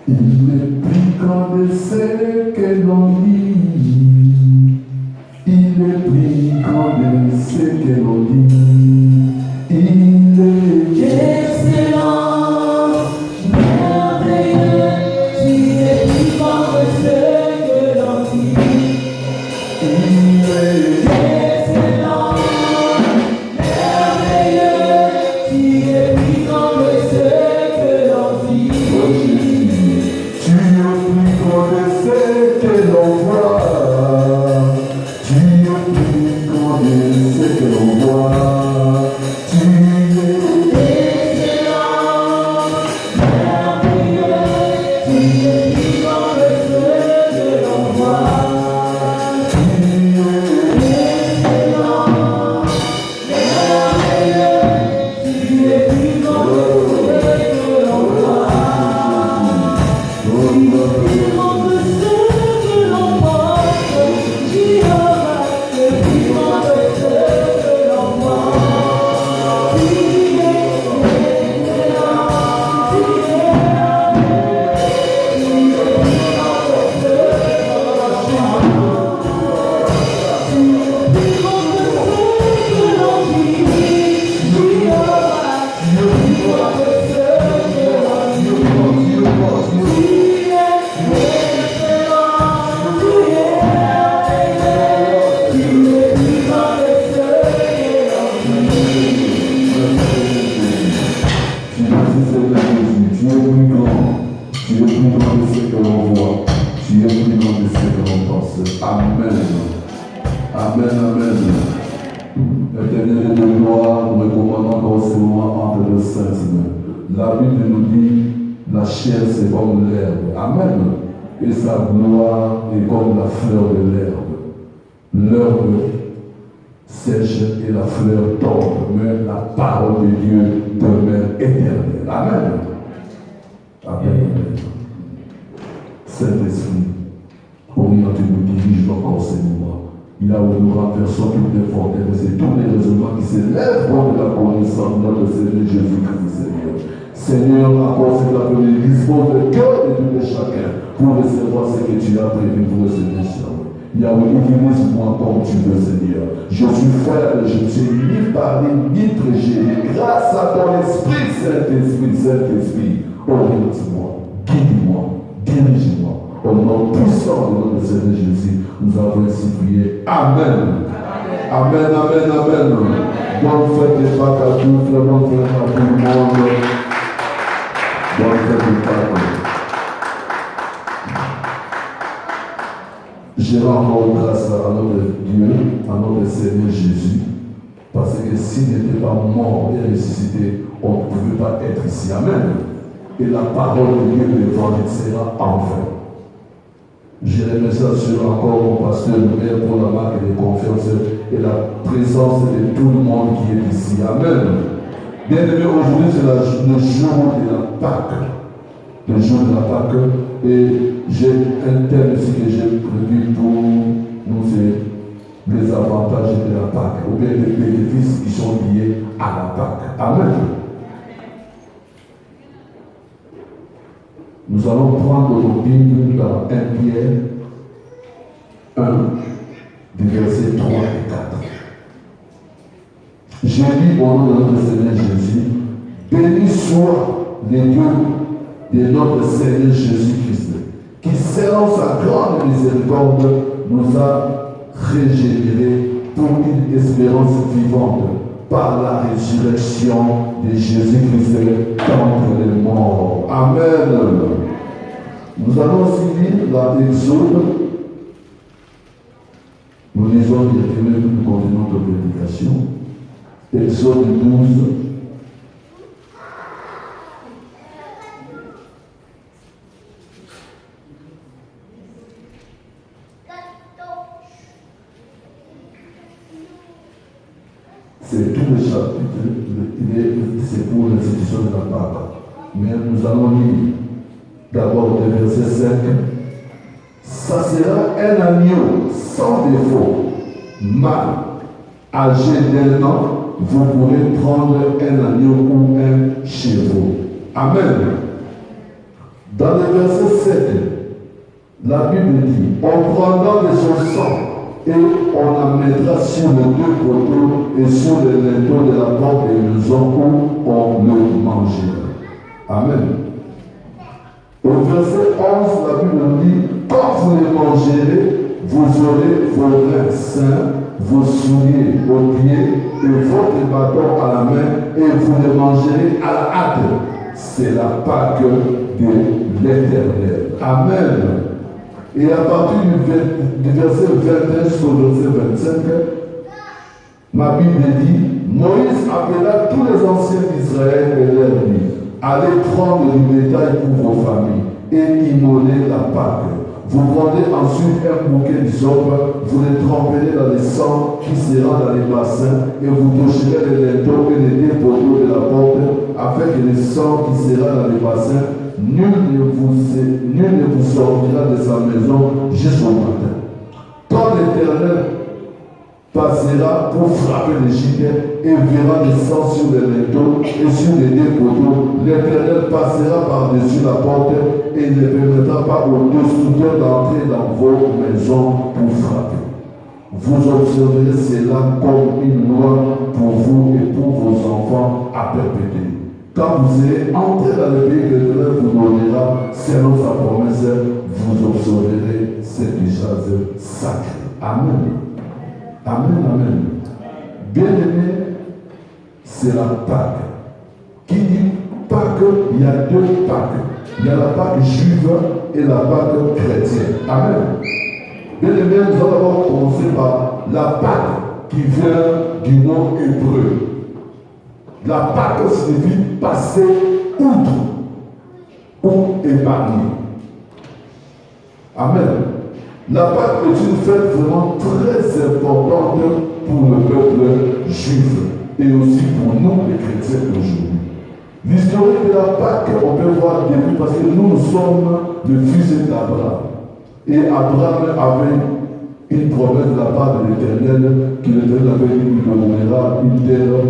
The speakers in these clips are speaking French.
Il est plus grand de ce que l'on dit. Il est plus grand de ce que l'on dit. Il est excellent, merveilleux. Tu es plus grand de ce que l'on dit. Il est Excellent, merveilleux. Tu es plus grand de ce que l'on dit. oh Jésus. Tu es plus grand de ce que l'on voit. Tu es plus grand de ce que l'on voit. Tu es Excellent, merveilleux. Tu es plus grand de ce que l'on voit. La Bible nous dit, la chair c'est comme l'herbe. Amen. Et sa gloire est comme la fleur de l'herbe. L'herbe sèche et la fleur tombe, mais la parole de Dieu demeure éternelle. Amen. Amen. Saint-Esprit, oriente nous dirige dans l'enseignement. Il a où nous renversons toutes les forteresses et tous les raisonnements qui s'élèvent contre la connaissance de notre Seigneur Jésus-Christ, Seigneur. Seigneur, encore cet après-midi, dispose le cœur de tout et chacun pour recevoir ce que tu as prévu pour recevoir. Yahweh, utilise-moi comme tu veux, Seigneur. Je suis faible, je ne sais ni parler, ni prêcher. Grâce à ton esprit, Saint-Esprit, oriente-moi, guide-moi, dirige-moi. Au nom puissant de notre Seigneur Jésus, nous avons ainsi prié. Amen. Amen, amen, amen. Bonne fête de Pâques à tous, bonne fête à tout le monde. Bonne fête de Pâques. Je rends encore grâce à notre Dieu, à notre Seigneur Jésus, parce que s'il n'était pas mort et ressuscité, on ne pouvait pas être ici. Amen. Et la parole de Dieu de l'évangile sera enfin. Je remercie encore mon pasteur Noël pour la marque de confiance et la présence de tout le monde qui est ici. Amen. Bien-aimé, aujourd'hui c'est le jour de la Pâque. Le jour de la Pâque. Et j'ai un thème ici que j'ai prévu pour nous, c'est les avantages de la Pâque, ou bien les bénéfices qui sont liés à la Pâque. Amen. Nous allons prendre nos Bibles dans 1 Pierre 1, des versets 3 et 4. J'ai dit au nom de notre Seigneur Jésus, béni soit le Dieu de notre Seigneur Jésus-Christ, qui selon sa grande miséricorde nous a régénérés pour une espérance vivante par la résurrection de Jésus-Christ d'entre les morts. Amen. Nous allons aussi lire l'Exode. Nous lisons directement pour nous continuer notre prédication. Exode 12. C'est tout le chapitre, c'est pour l'institution de la Pâque. Mais nous allons lire d'abord le verset 5. Ça sera un agneau sans défaut, mâle, âgé d'un an. Vous pourrez prendre un agneau ou un chevreau. Amen. Dans le verset 7, la Bible dit, on prendra de son sang et on la mettra sur les deux poteaux et sur les linteaux de la porte des maisons où on le mangera. Amen. Au verset 11, la Bible dit, quand vous les mangerez, vous aurez vos reins saints, vos souliers aux pieds et votre bâton à la main, et vous les mangerez à la hâte. C'est la Pâque de l'Éternel. Amen. Et à partir du verset 21 jusqu'au verset 25, ma Bible dit, Moïse appela tous les anciens d'Israël et leur dit, allez prendre du bétail pour vos familles et immoler la Pâque. Vous prendrez ensuite un bouquet d'hysope, vous les tremperez dans le sang qui sera dans les bassins et vous toucherez les linteaux et les deux poteaux de la porte, afin que le sang qui sera dans les bassins, nul ne vous sortira de sa maison jusqu'au matin. Quand l'Éternel passera pour frapper l'Égypte et verra le sang sur les linteaux et sur les deux poteaux, l'Éternel passera par-dessus la porte et ne permettra pas aux destructeurs d'entrer dans vos maisons pour frapper. Vous observerez cela comme une loi pour vous et pour vos enfants à perpétuer. Quand vous serez entrés dans le pays que l'Éternel vous donnera, selon sa promesse, vous observerez cette chose sacrée. Amen. Amen, amen. Bien-aimé, c'est la Pâque. Qui dit Pâque, il y a deux Pâques. Il y a la Pâque juive et la Pâque chrétienne. Amen. Bien-aimé, nous allons d'abord commencer par la Pâque qui vient du mot hébreu. La Pâque signifie passer outre ou épargner. Amen. La Pâque est une fête vraiment très importante pour le peuple juif et aussi pour nous les chrétiens aujourd'hui. L'historique de la Pâque, on peut voir depuis parce que nous sommes le fils d'Abraham. Et Abraham avait une promesse de la part de l'Éternel, que l'Éternel avait dit qu'il donnera une terre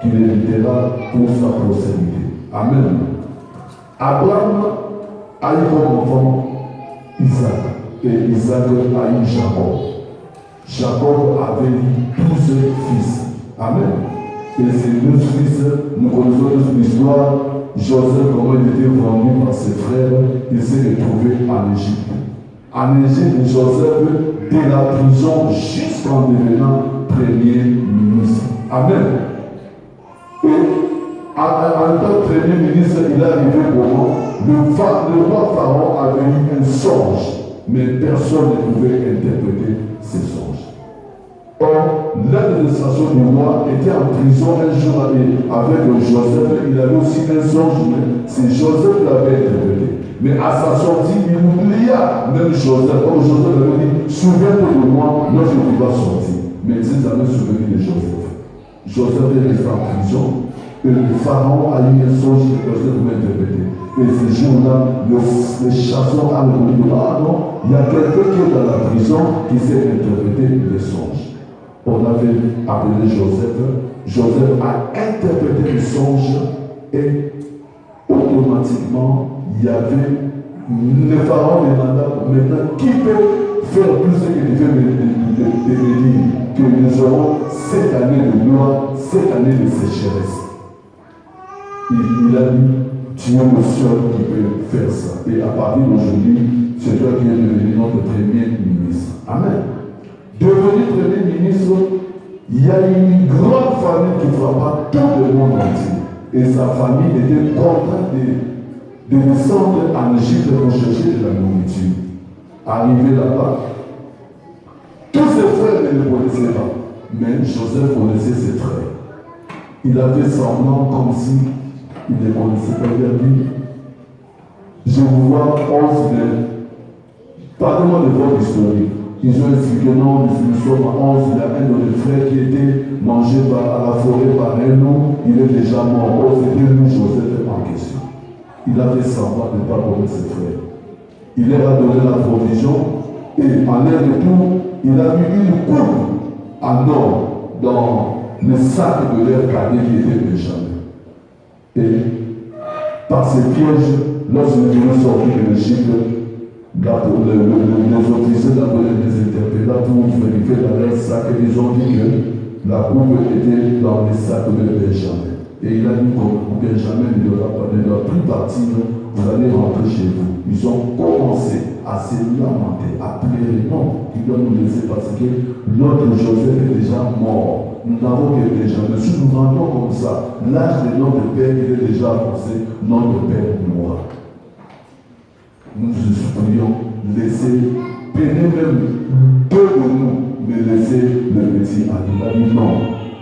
qu'il héritera pour sa postérité. Amen. Abraham a eu comme enfant Isaac. Et Isaac a eu Jacob. Jacob avait eu 12 fils. Amen. Et ces 12 fils, nous connaissons tous l'histoire. Joseph, comment il était vendu par ses frères, il s'est retrouvé en Égypte. En Égypte, Joseph, de la prison jusqu'en devenant premier ministre. Amen. Et en tant que premier ministre, il est arrivé au moment le roi Pharaon avait eu un songe. Mais personne ne pouvait interpréter ces songes. Or, l'administration du roi était en prison un jour avec Joseph. Il avait aussi un songe, mais c'est Joseph qui l'avait interprété. Mais à sa sortie, il oublia même Joseph. Or, Joseph avait dit, souviens-toi de moi lorsque tu vas sortir. Mais ils avaient souvenu de Joseph. Joseph est resté en prison. Et le pharaon a eu un songe que Joseph pouvait interpréter. Et ce jour-là, le chasseur a dit, ah non, il y a quelqu'un qui est dans la prison qui sait interpréter les songes. On avait appelé Joseph. Joseph a interprété les songes et automatiquement, il y avait le pharaon demanda maintenant qui peut faire plus ce qu'il fait de dire que nous aurons cette année de gloire, cette année de sécheresse. Il a dit, tu es le seul qui peut faire ça. Et à partir d'aujourd'hui, c'est toi qui es devenu notre premier ministre. Amen. Devenu premier ministre, il y a une grande famille qui frappa tout le monde entier. Et sa famille était contrainte de descendre en Égypte pour chercher de la nourriture. Arrivé là-bas, tous ses frères ne le connaissaient pas. Mais Joseph connaissait ses frères. Il avait semblant comme si il ne connaissait pas. Il a dit, je vous vois 11 mais parlez-moi de votre historique. Ils ont expliqué non, nous sommes à 11, il y a un de nos frères qui était mangé à la forêt par un loup, il est déjà mort. Oh, c'était lui, Joseph en question. Il avait semblant de ne pas connaître ses frères. Il leur a donné la provision et en l'air de tout, il a mis une coupe en or dans le sac de leur cadet qui était Benjamin. Et par ces pièges, lorsque nous devons sortir de l'Égypte, les officiers d'appelaient les interpellats pour vérifier dans leur sac et ils ont dit que la coupe était dans les sacs de Benjamin. Et il a dit que Benjamin ne doit plus partir, vous allez rentrer chez vous. Ils ont commencé à se lamenter, à pleurer. Non, il doit nous laisser parce que notre Joseph est déjà mort. Nous n'avons que Benjamin. Si nous rentrons comme ça, l'âge de notre père il est déjà avancé, notre père mourra. Nous nous supplions, laisser, prenez même deux de nous, mais laissez le petit aller. Il a dit non.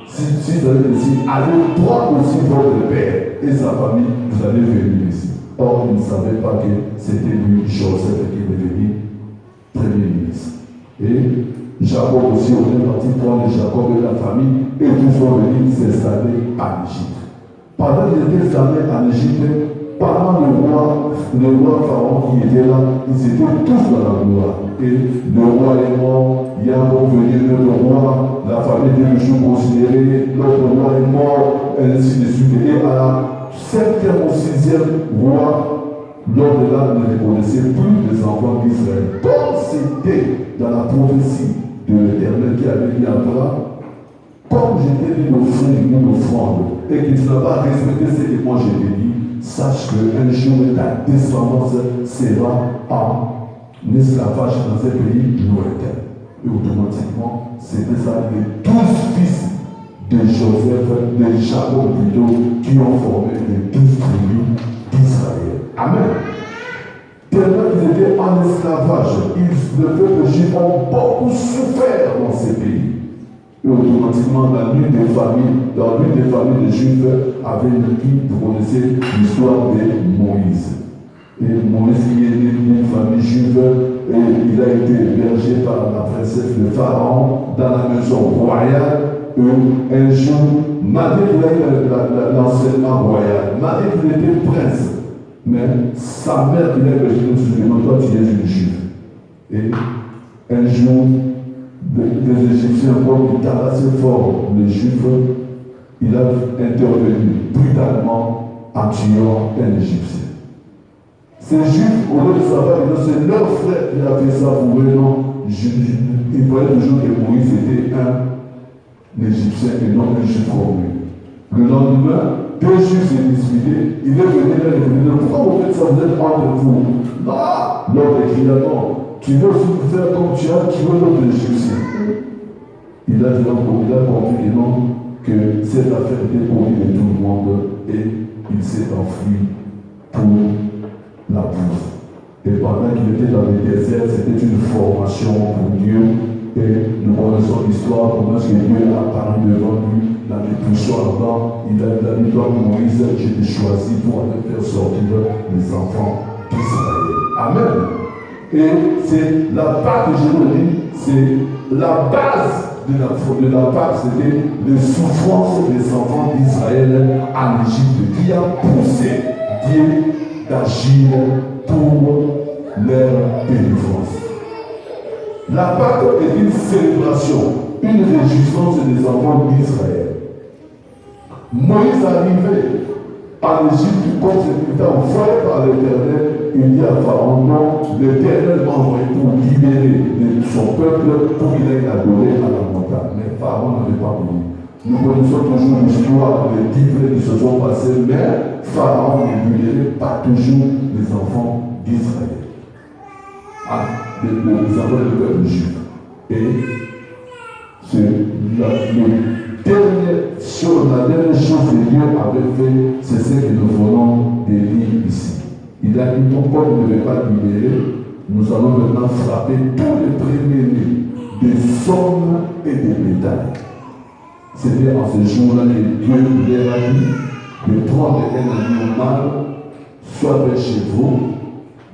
Si vous allez ici, allez prendre aussi votre père et sa famille, vous allez venir ici. Or, il ne savait pas que c'était lui, Joseph, qui est devenu premier ministre. Et Jacob aussi, on est parti prendre Jacob et la famille, et tous sont venus s'installer en Égypte. Pendant qu'ils étaient installés en Égypte, pendant le roi Pharaon qui était là, ils étaient tous dans la gloire. Et le roi est mort, il y a revenu le roi, la famille était toujours considérée, l'autre roi est mort, ainsi de suite. Et à la 7e ou 6e roi, lors de là, ne reconnaissait plus les enfants d'Israël. Comme c'était dans la prophétie de l'Éternel qui avait dit à Abraham, comme j'étais dit une offrande, et qu'il n'a pas respecté ce que moi j'ai dit, sache qu'un jour ta descendance sera en esclavage dans un pays lointain. Et automatiquement, c'était ça les 12 fils de Joseph, de Jacob plutôt, qui ont formé les 12 tribus d'Israël. Amen. Tellement qu'ils étaient en esclavage, le peuple juif ont beaucoup souffert dans ces pays. Et automatiquement, dans l'une des familles de Juifs, avait une qui connaissait l'histoire de Moïse. Et Moïse qui est né d'une famille juive, et il a été hébergé par la princesse de Pharaon dans la maison royale. Et un jour, malgré qu'il a eu l'enseignement royal, malgré qu'il était prince, mais sa mère qui l'a hébergé nous dit, toi tu es une juive. Et un jour, les Égyptiens, comme ils tabassaient fort les Juifs, il a intervenu brutalement en tuant un Égyptien. Ces Juifs, au lieu de savoir que c'est leur frère qui a fait ça pour eux, non, ils voyaient toujours que Moïse était un Égyptien et non un Juif comme lui. Le lendemain, deux Juifs s'est disputé, il est venu là et il dit, pourquoi vous faites ça, vous êtes entre vous? Non, l'autre écrit non. Tu veux aussi faire comme tu as tué l'autre Égyptien. Il a dit il a compris que non, que cette affaire était connue de tout le monde et il s'est enfui pour la bourse. Et pendant qu'il était dans le désert, c'était une formation pour Dieu. Et nous connaissons l'histoire, comment est-ce que Dieu a apparu devant lui, dans les buissons ardents. Il a dit, toi Moïse, je t'ai choisi pour aller faire sortir les enfants d'Israël. Amen. Et c'est la Pâque, je vous dis, c'est la base de la Pâque, c'était les souffrances des enfants d'Israël en Égypte qui a poussé Dieu d'agir pour leur délivrance. La Pâque est une célébration, une réjouissance des enfants d'Israël. Moïse arrivait en Égypte comme c'était envoyé par l'Éternel. Il dit à Pharaon, non, l'Éternel m'a envoyé pour libérer son peuple pour qu'il aille adorer à la montagne. Mais Pharaon n'avait pas voulu. Nous connaissons toujours l'histoire des 10 plaies qui se sont passées, mais Pharaon ne libérait pas toujours les enfants d'Israël. Les enfants du peuple juif. Et la dernière chose que Dieu avait fait, c'est ce que nous venons de lire ici. Il a dit, pourquoi vous ne devez pas libérer? Nous allons maintenant frapper tous les premiers-nés des sommes et des bétails. C'était en ce jour-là que Dieu leur a dit de prendre un animal, soit vers chez vous,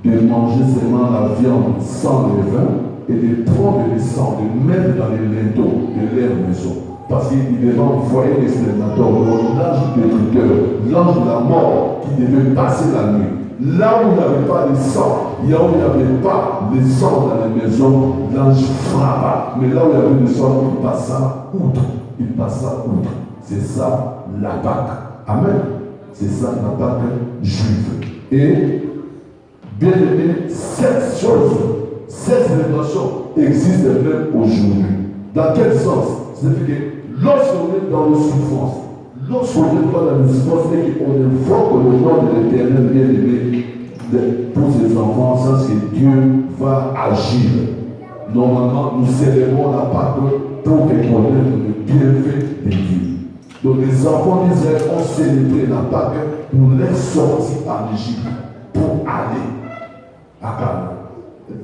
de manger seulement la viande sans levain et de prendre le sang, de mettre dans les linteaux de leur maison. Parce qu'il devait envoyer l'exterminateur, l'ange détructeur, l'ange de la mort qui devait passer la nuit. Là où il n'y avait pas de sang, là où il n'y avait pas de sang dans les maisons, l'ange frappa. Mais là où il y avait du sang, il passa outre. Il passa outre. C'est ça la Pâque. Amen. C'est ça la Pâque juive. Et Bien aimé, cette chose, cette célébration existe même aujourd'hui. Dans quel sens? C'est-à-dire que lorsqu'on est dans la souffrance, lorsqu'on est dans la souffrance et qu'on invoque le nom de l'Éternel bien aimé pour ses enfants, c'est que Dieu va agir. Normalement, nous célébrons la Pâque pour reconnaître le bienfait de Dieu. Donc les enfants d'Israël ont célébré la Pâque pour les sortir en Égypte, pour aller à Canaan.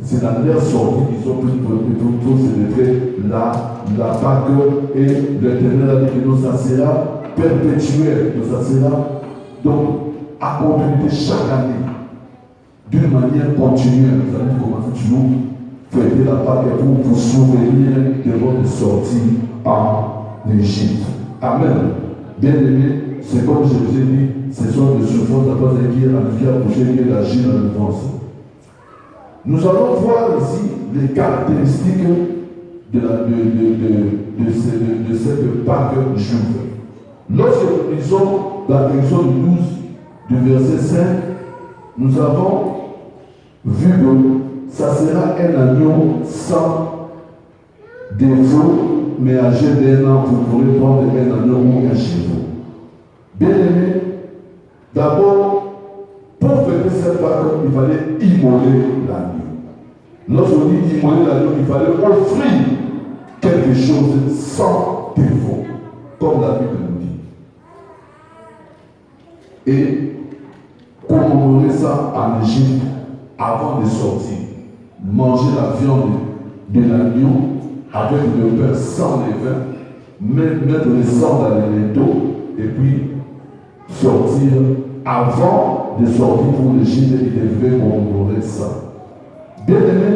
C'est dans leur sortie qu'ils ont pu pour célébrer la Pâque et l'Éternel a dit que nous ça sera perpétuel, nous ça sera donc à continuer chaque année d'une manière continuelle. Vous allez commencer toujours fêter la Pâque pour vous souvenir de votre sortie en Égypte. Amen. Bien aimé, c'est comme je vous ai dit, ce sont des souffrances d'après qui a poussé Dieu d'agir dans le pense. Nous allons voir ici les caractéristiques de cette Pâque juive. Lorsque nous lisons dans Exode 12, du verset 5, nous avons vu que ça sera un agneau sans défaut, mais âgé d'1 an, vous pourrez prendre un agneau ou un chevaux. Bien aimé, d'abord, pour fêter cette Pâque, il fallait immoler l'agneau. Lorsqu'on dit immoler l'agneau, il fallait offrir quelque chose sans défaut, comme la Bible nous dit. Et commémorer ça en Égypte avant de sortir. Manger la viande de l'agneau avec le pain sans levain, mettre le sang dans les linteaux et puis sortir. Avant de sortir pour l'Égypte, il devait commémorer ça. Bien aimé,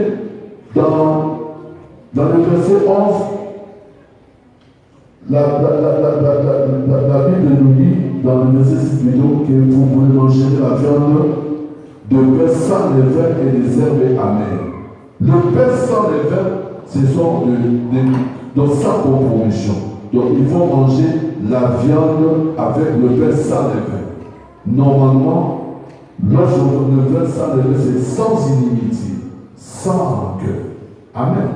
dans le verset 11, la Bible nous dit, dans le verset 6 plutôt, que vous pouvez manger la viande de pain sans levain et des herbes amères. Le pain sans levain, ce sont donc sans compromission. Donc il faut manger la viande avec le pain sans levain. Normalement, lorsque le pain sans levain, c'est sans inimitié, sans rancœur. Amen.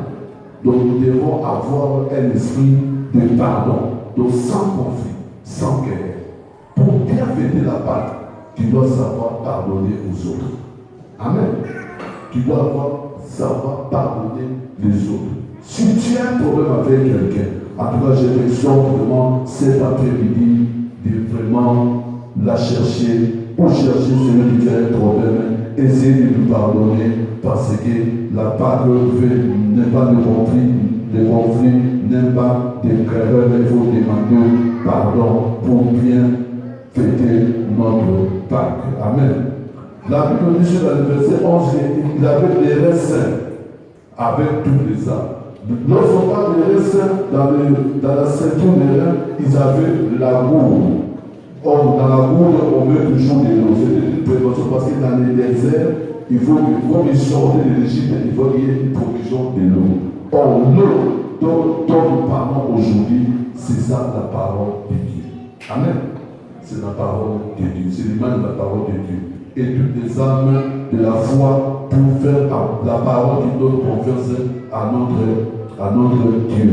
Donc nous devons avoir un esprit de pardon, donc sans conflit, sans guerre. Pour bien fêter la Pâque, tu dois savoir pardonner aux autres. Amen. Tu dois savoir pardonner les autres. Si tu as un problème avec quelqu'un, en tout cas, je t'exhorte vraiment cet après-midi de vraiment la chercher ou chercher celui qui a un problème, essayer de lui pardonner parce que la Pâque n'est pas de conflit, n'est pas de querelle, il faut demander pardon pour bien fêter notre Pâque. Amen. La Bible dit dans le verset 11, il avait des raisins avec tous les arbres. Lorsqu'on parle des raisins, dans la ceinture des reins, ils avaient la gourde. Or, dans la gourde, on met toujours de l'eau. C'est une prévention parce que dans les déserts, il faut que, comme ils sortent de l'Égypte, il faut qu'il y ait une provision de l'eau. Or, l'eau dont nous parlons aujourd'hui, c'est ça la parole de Dieu. Amen. C'est la parole de Dieu. C'est l'image de la parole de Dieu. Et toutes les âmes de la foi pour faire la parole qui donne confiance à notre Dieu.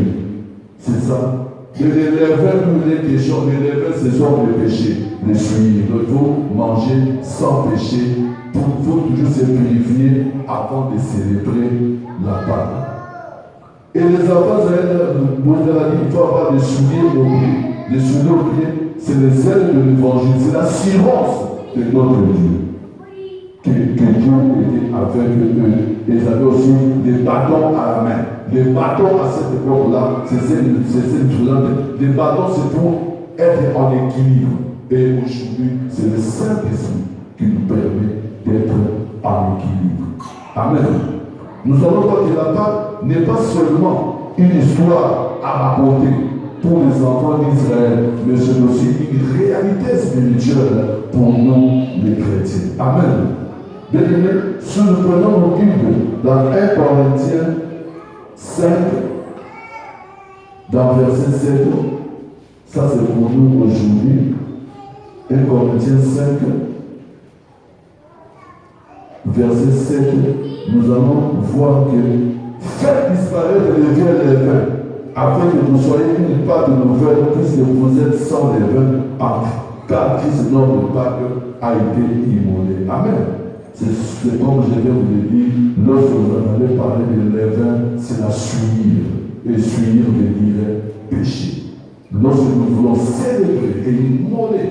C'est ça. Les levains, pour les questions, les levains, ce sont les péchés, les souillés. Donc il faut manger sans péché. Il faut toujours se purifier avant de célébrer la Pâque. Et les enfants il faut avoir des souliers au pied. Les souliers au pied, c'est les ailes de l'évangile, c'est l'assurance de notre Dieu. Que Dieu était avec eux. Et ils avaient aussi des bâtons à la main. Les bâtons à cette époque-là, c'est les bâtons, c'est pour être en équilibre. Et aujourd'hui, c'est le Saint-Esprit qui nous permet d'être en équilibre. Amen. Nous allons voir que la Pâque n'est pas seulement une histoire à raconter pour les enfants d'Israël, mais c'est aussi une réalité spirituelle pour nous, les chrétiens. Amen. Bien aimé, si nous prenons nos Bibles dans 1 Corinthiens 5, dans verset 7, ça c'est pour nous aujourd'hui. 1 Corinthiens 5, verset 7, nous allons voir que faites disparaître les vieux levains, afin que vous soyez une pâte nouvelle, puisque vous êtes sans levain, car Christ, notre Pâque, a été immolé. Amen. C'est comme je viens vous le dire, lorsque vous en avez parlé de levain, c'est la souillure. Et souillure veut dire péché. Lorsque nous voulons célébrer et immoler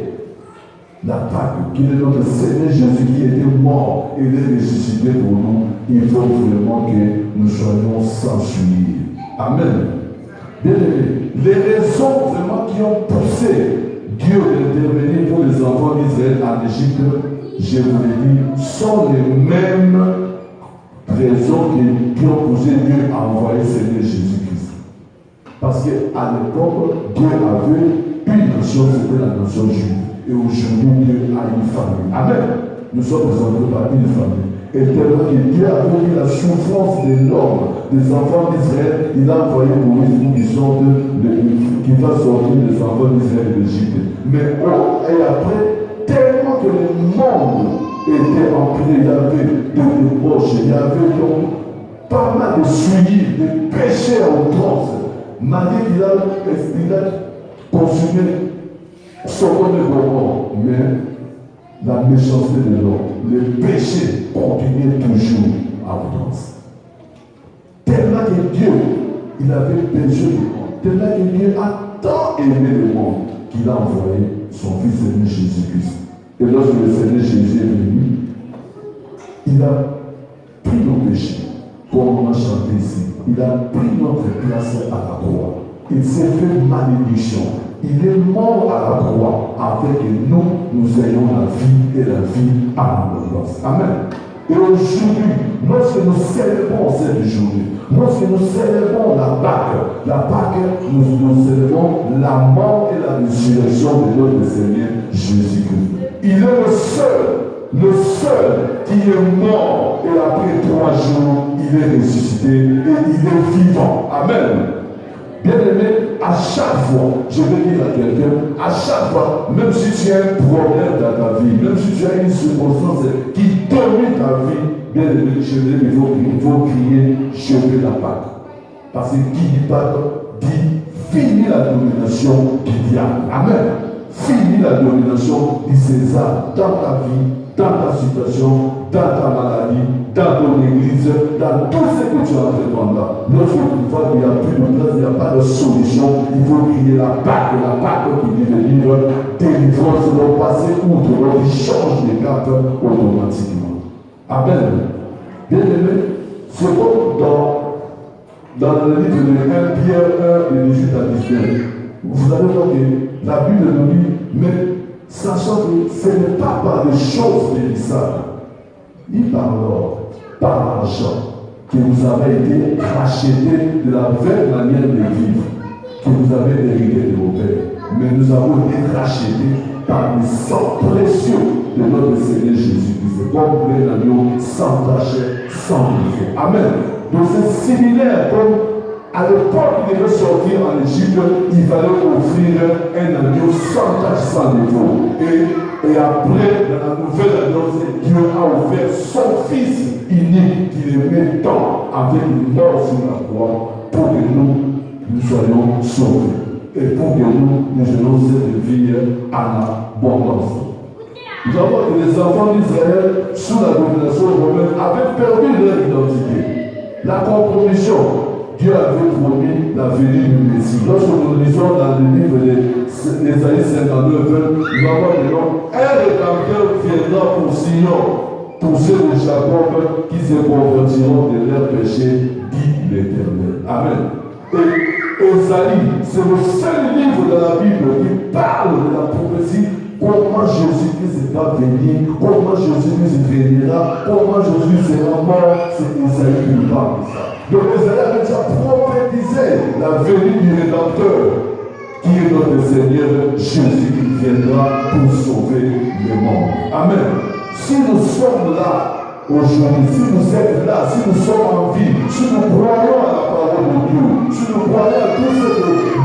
la Pâque, qui est notre Seigneur Jésus qui était mort et il est ressuscité pour nous, il faut vraiment que nous soyons sans souillure. Amen. Bien aimé, les raisons vraiment qui ont poussé Dieu d'intervenir pour les enfants d'Israël en Égypte, je vous l'ai dit, sont les mêmes raisons qui ont poussé Dieu à envoyer Seigneur Jésus-Christ. Parce qu'à l'époque, Dieu avait une nation, c'était la nation juive. Et aujourd'hui, Dieu a une famille. Amen. Nous sommes présentés par une famille. Et tellement que Dieu a vu la souffrance de l'homme, des enfants d'Israël, il a envoyé Moïse pour qu'il fasse sortir les enfants d'Israël d'Égypte. Mais et après, tellement que le monde était empli, il y avait de débauches, il y avait donc pas mal de souillis, de péchés en outrance. Malgré qu'il a consumé son moment, mais la méchanceté de l'homme, le péché continuait toujours à outrance. Tellement que Dieu, il avait besoin du monde, tellement que Dieu a tant aimé le monde qu'il a envoyé son Fils aimé Jésus-Christ. Et lorsque le Seigneur Jésus est venu, il a pris nos péchés, comme on a chanté ici. Il a pris notre place à la croix. Il s'est fait malédiction. Il est mort à la croix afin que nous ayons la vie et la vie à l'abondance. Amen. Et aujourd'hui, lorsque nous célébrons cette journée, lorsque nous célébrons la Pâque, nous célébrons la mort et la résurrection de notre Seigneur Jésus-Christ. Il est le seul qui est mort et après 3 jours, il est ressuscité et il est vivant. Amen. Bien aimé, à chaque fois, je vais dire à quelqu'un, à chaque fois, même si tu as un problème dans ta vie, même si tu as une circonstance qui domine ta vie, bien aimé, il faut crier, je veux la Pâque. Parce que qui dit Pâque dit fini la domination du diable. Amen. Fini la domination du César dans ta vie, dans ta situation, dans ta maladie, dans ton église, dans tout ce que tu as entreprendre là. Lorsque tu vois qu'il n'y a plus de place, il n'y a pas de solution, il faut crier la Pâque qui dit venir délivrance, le passé outre, il change de cap automatiquement. Amen. Bien aimé, c'est comme dans le livre de 1 Pierre 1, de 18 à 19. Vous allez voir que la Bible nous dit, mais sachant que ce n'est pas par des choses périssables, ni par l'or, par l'argent, que vous avez été rachetés de la vraie manière de vivre, que vous avez hérité de vos pères. Mais nous avons été rachetés par le sang précieux de notre Seigneur Jésus-Christ, comme plein d'agneau, sans tache, sans défaut. Amen. Donc c'est similaire comme à l'époque il devait sortir en Égypte, il fallait offrir un agneau sans tache, sans défaut. Et après, dans la nouvelle alliance, Dieu a offert son Fils unique qu'il aimait tant avec une mort sur la croix pour que nous soyons sauvés et pour que nous ayons cette vie en abondance. Nous avons que les enfants d'Israël, sous la domination romaine, avaient perdu leur identité. La compromission. Dieu avait promis la venue du Messie. Lorsque nous lisons dans le livre d'Ésaïe 59, nous avons le nom, un rédempteur viendra pour Sion, pour ceux de Jacob qui se convertiront de leurs péchés, dit l'Éternel. Amen. Et Ésaïe, c'est le seul livre de la Bible qui parle de la prophétie, comment Jésus-Christ va venir, comment Jésus-Christ viendra, comment Jésus sera mort. C'est Ésaïe qui nous parle de ça. Donc Ésaïe avait déjà prophétisé la venue du Rédempteur, qui est notre Seigneur Jésus qui viendra pour sauver le monde. Amen. Si nous sommes là Aujourd'hui, si vous êtes là, si nous sommes en vie, si nous croyons à la parole de Dieu, si nous croyons à tout ce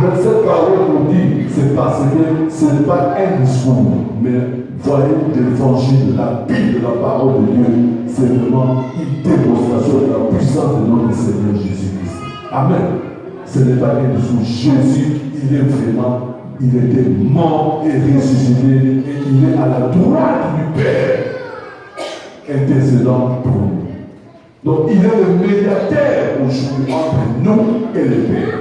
que cette parole nous dit, c'est parce que ce n'est pas un discours, mais voyez l'évangile, la Bible de la parole de Dieu, c'est vraiment une démonstration de la puissance de notre Seigneur Jésus-Christ. Amen. Ce n'est pas un discours. Jésus, il est vraiment, il était mort et ressuscité, et il est à la droite du Père, intercédant pour nous. Donc il est le médiateur aujourd'hui entre nous et le Père.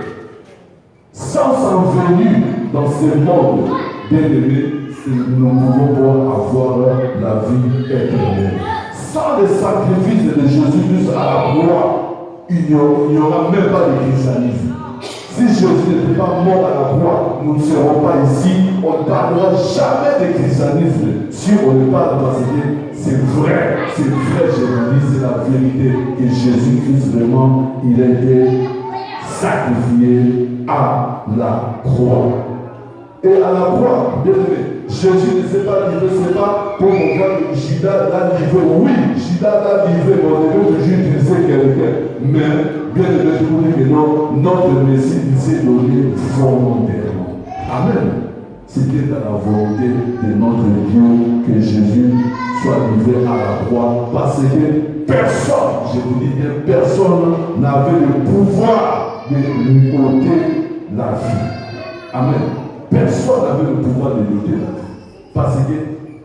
Sans sa venue dans ce monde, bien aimé, nous ne pouvons pas avoir la vie éternelle. Sans le sacrifice de Jésus-Christ à la croix, il n'y aura même pas de christianisme. Si Jésus n'était pas mort à la croix, nous ne serons pas ici. On ne parlera jamais de christianisme si on ne parle parce que c'est vrai, je vous dis, c'est la vérité que Jésus-Christ vraiment, il a été sacrifié à la croix. Et à la croix, bien aimé, Jésus ne s'est pas livré, ce n'est pas pour qu'on voit que Judas l'a livré. Oui, Judas l'a livré, mais on devait toujours utiliser quelqu'un. Mais, bien aimé, je vous dis que non, notre Messie, il s'est donné volontairement. Amen. C'était dans la volonté de notre Dieu que Jésus soit livré à la croix, parce que personne, je vous dis bien, personne n'avait le pouvoir de lui ôter la vie. Amen. Personne n'avait le pouvoir de lui ôter la vie. Parce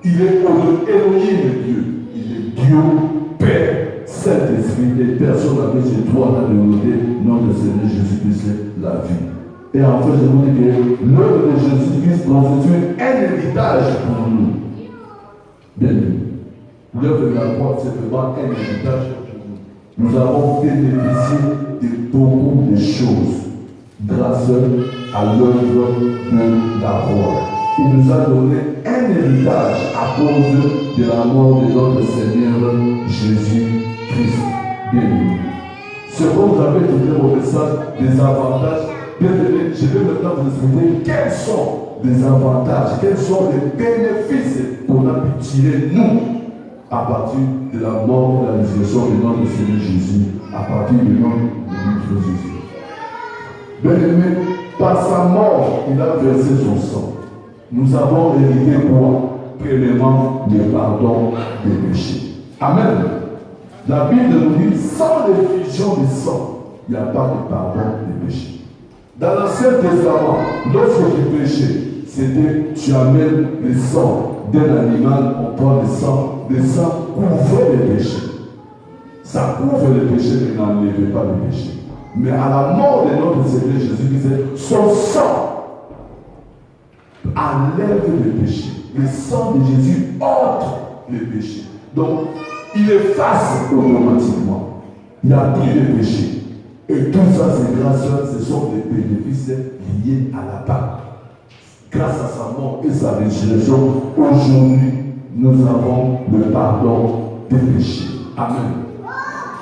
qu'il est Elohim Dieu. Il est Dieu, Père, Saint-Esprit, et personne n'avait ce droit de lui ôter notre Seigneur Jésus-Christ la vie. Et en fait, je vous dis que l'œuvre de Jésus-Christ constitue un héritage pour nous. Bien vu. L'œuvre de la croix, c'est vraiment un héritage pour nous. Nous avons bénéficié de beaucoup de choses grâce à l'œuvre de la croix. Il nous a donné un héritage à cause de la mort de notre Seigneur Jésus-Christ. Bien vu. Ce que vous avez écouté au message des avantages. Bien aimé, je vais maintenant vous expliquer quels sont les avantages, quels sont les bénéfices qu'on a pu tirer, nous, à partir de la mort et de la résurrection de notre Seigneur Jésus, à partir du nom de notre Jésus. Bien aimé, par sa mort, il a versé son sang. Nous avons hérité quoi? Premièrement, le pardon des péchés. Amen. La Bible nous dit, sans l'effusion du sang, il n'y a pas de pardon des péchés. Dans l'Ancien Testament, lorsque tu péchais, c'était tu amènes le sang d'un animal, on prend le sang couvrait les péchés. Ça couvre les péchés, mais n'enlève pas les péchés. Mais à la mort de notre Seigneur Jésus-Christ, son sang enlève les péchés. Le sang de Jésus ôte les péchés. Donc, il efface automatiquement. Il n'y a plus de péchés. Et tout ça, c'est grâce à ce sont des bénéfices liés à la Pâque. Grâce à sa mort et sa résurrection, aujourd'hui, nous avons le pardon des péchés. Amen.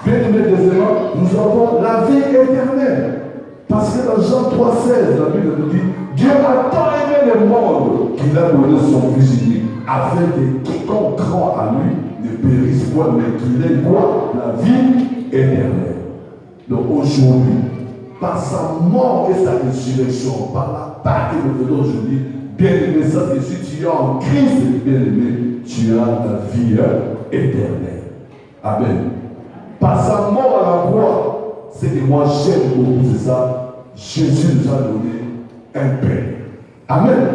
Bien aimé, deuxièmement, nous avons la vie éternelle. Parce que dans Jean 3,16, la Bible nous dit, Dieu a tant aimé le monde qu'il a donné son Fils unique, afin que quiconque croit à lui ne périsse point, mais qu'il ait quoi? La vie éternelle. Donc aujourd'hui, par sa mort et sa résurrection, par la Pâque que nous faisons aujourd'hui, bien aimé, ça c'est si tu es en Christ, bien aimé, tu as la vie éternelle. Amen. Par sa mort à la croix, c'est que moi j'aime beaucoup, c'est ça, Jésus nous a donné un Père. Amen.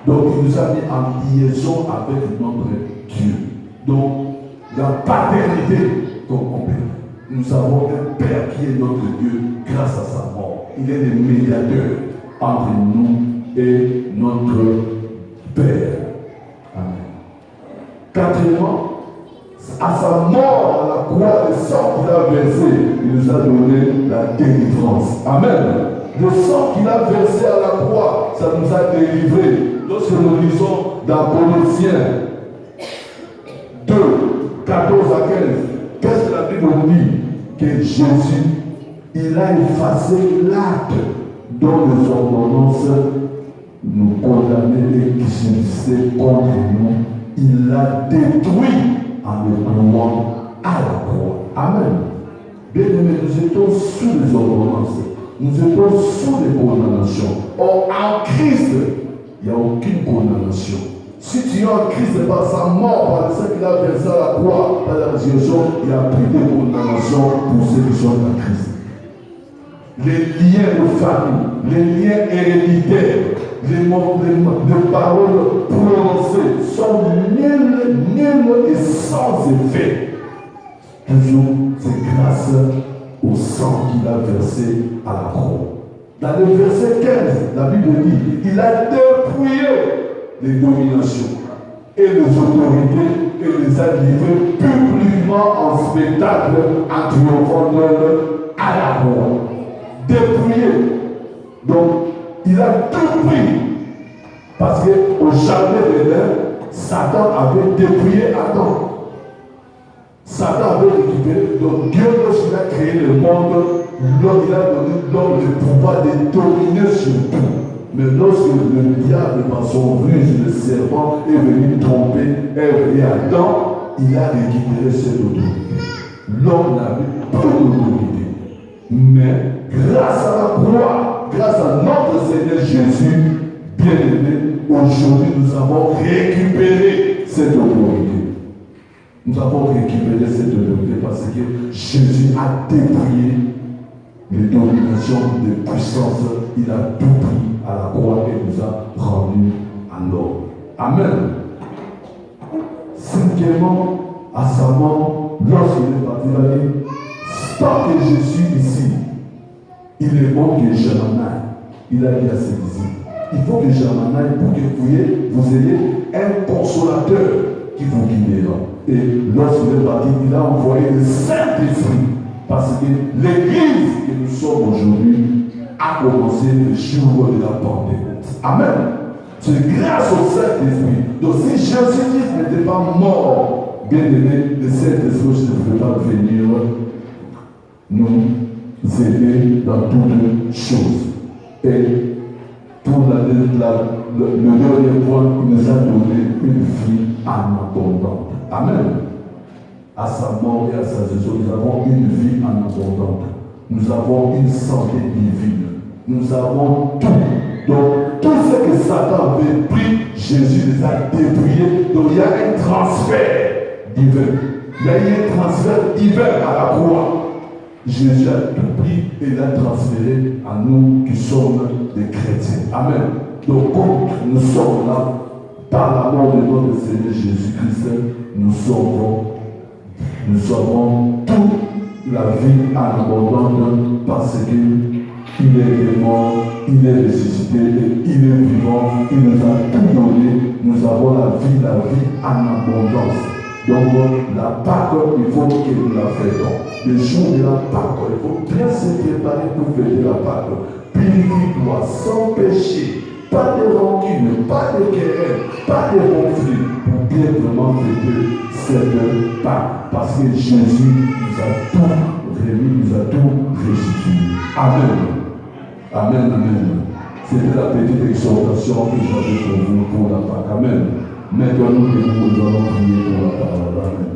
Donc il nous a mis en liaison avec notre Dieu. Donc la paternité, comme on peut. Nous avons un Père qui est notre Dieu grâce à sa mort. Il est le médiateur entre nous et notre Père. Amen. Quatrièmement, à sa mort à la croix, le sang qu'il a versé, il nous a donné la délivrance. Amen. Le sang qu'il a versé à la croix, ça nous a délivrés. Lorsque nous lisons dans Colossiens 2, 14 à 15, qu'est-ce que la Bible nous dit? Que Jésus, il a effacé l'acte dont les ordonnances nous condamnaient et qui se contre nous. Il l'a détruit en le clouant à la croix. Amen. Bien-aimés, nous étions sous les ordonnances. Nous étions sous les condamnations. Or, en Christ, il n'y a aucune condamnation. Si tu es en Christ par sa mort, par ce qu'il a versé à la croix, par la résurrection, il n'y a plus de condamnation pour ceux qui sont en Christ. Les liens de famille, les liens héréditaires, les paroles prononcées sont nulles et sans effet. Toujours, c'est grâce au sang qu'il a versé à la croix. Dans le verset 15, la Bible dit, il a dépouillé les dominations et les autorités et les a livrés publiquement en spectacle en triomphant d'eux à la croix. Dépouillé. Donc, il a tout pris. Parce qu'au jardin d'Éden, Satan avait dépouillé Adam. Satan avait récupéré. Donc, Dieu, lorsqu'il a créé le monde, il a donné l'homme le pouvoir de dominer sur tout. Mais lorsque le diable, par son ruse, le serpent, est venu tromper Ève et Adam, il a récupéré cette autorité. L'homme n'avait pas d'autorité. Mais grâce à la croix, grâce à notre Seigneur Jésus, bien-aimé, aujourd'hui nous avons récupéré cette autorité. Nous avons récupéré cette autorité parce que Jésus a dépouillé les dominations, les puissances. Il a tout pris à la croix et nous a rendus à l'homme. Amen. Cinquièmement, à sa mort, lorsqu'il est parti, il a dit, tant que je suis ici, il est bon que je m'en aille. Il a dit à ses disciples, il faut que je m'en aille pour que vous ayez un consolateur qui vous guidera. Et lorsqu'il est parti, il a envoyé le Saint-Esprit. Parce que l'église que nous sommes aujourd'hui a commencé le jour de la Pentecôte. Amen. C'est grâce au Saint-Esprit. Donc si Jésus-Christ n'était pas mort, bien aimé, le Saint-Esprit ne pouvait pas venir nous aider dans toutes choses. Et pour le dernier point, il nous a donné une vie en abondance. Amen. À sa mort et à sa résurrection, nous avons une vie en abondance. Nous avons une santé divine. Nous avons tout. Donc, tout ce que Satan avait pris, Jésus les a dépouillés. Donc, il y a un transfert divin. Il y a eu un transfert divin à la croix. Jésus a tout pris et l'a transféré à nous qui sommes des chrétiens. Amen. Donc, comme nous sommes là, par la mort de notre Seigneur Jésus-Christ, nous avons toute la vie en abondance parce qu'il est mort, il est ressuscité, il est vivant, il nous a tout donné. Nous avons la vie en abondance. Donc la Pâque, il faut que nous la fassions. Le jour de la Pâque, il faut bien se préparer pour fêter la Pâque. Purifie-toi sans péché, pas de rancune, pas de querelle, pas de conflit, pour bien vraiment fêter cette Pâque. Parce que Jésus nous a tout remis, nous a tout restitué. Amen. Amen, amen. C'était la petite exhortation que j'avais pour vous pour la Pâque. Amen. Maintenant, nous allons prier pour la parole. Amen.